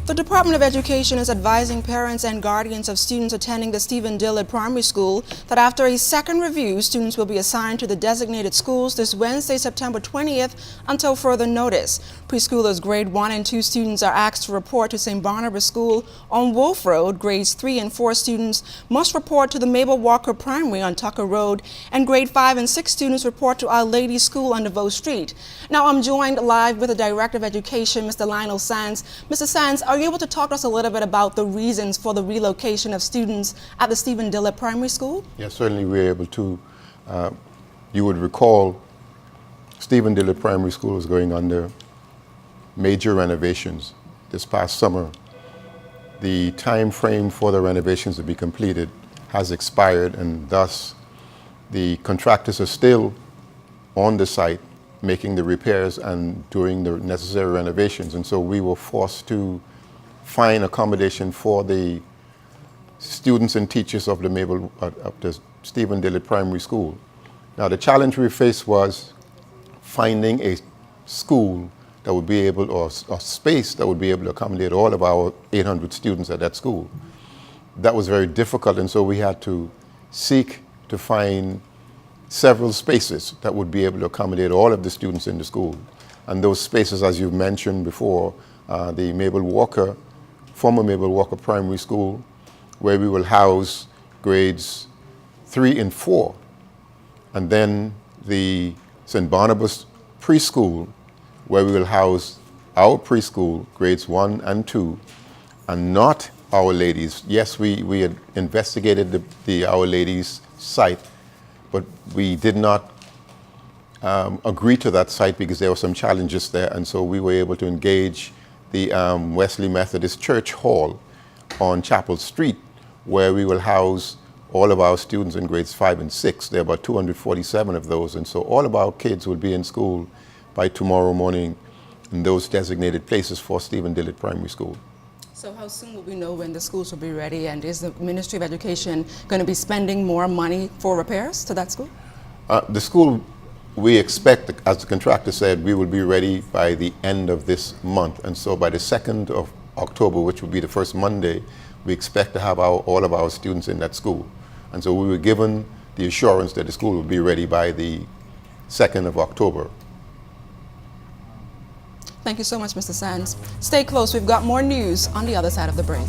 The Department of Education is advising parents and guardians of students attending the Dillet Primary School that after a second review, students will be assigned to the designated schools this Wednesday, September 20th, until further notice. Preschoolers grade 1 and 2 students are asked to report to St. Barnabas School on Wolf Road. Grades 3 and 4 students must report to the Mabel Walker Primary on Tucker Road, and grade 5 and 6 students report to Our Lady School on DeVoe Street. Now I'm joined live with the Director of Education, Mr. Lionel Sands. Mr. Sands, are you able to talk to us a little bit about the reasons for the relocation of students at the Dillet Primary School? Yes, certainly we're able to. You would recall Dillet Primary School is going under major renovations this past summer. The time frame for the renovations to be completed has expired, and thus the contractors are still on the site making the repairs and doing the necessary renovations, and so we were forced to find accommodation for the students and teachers of the Dillet Primary School. Now the challenge we faced was finding a school that would be able, or a space that would be able to accommodate all of our 800 students at that school. That was very difficult, and so we had to seek to find several spaces that would be able to accommodate all of the students in the school. And those spaces, as you've mentioned before, the former Mabel Walker Primary School, where we will house grades 3 and 4, and then the St. Barnabas Preschool, where we will house our preschool, grades 1 and 2, and not Our Ladies. Yes, we had investigated the Our Ladies site, but we did not agree to that site because there were some challenges there, and so we were able to engage the Wesley Methodist Church Hall on Chapel Street, where we will house all of our students in grades 5 and 6. There are about 247 of those, and so all of our kids will be in school by tomorrow morning in those designated places for Dillet Primary School. So how soon will we know when the schools will be ready, and is the Ministry of Education going to be spending more money for repairs to that school? The school, we expect, as the contractor said, we will be ready by the end of this month, and so by the 2nd of October, which will be the first Monday, we expect to have all of our students in that school. And so we were given the assurance that the school will be ready by the 2nd of October. Thank you so much, Mr. Sands. Stay close. We've got more news on the other side of the break.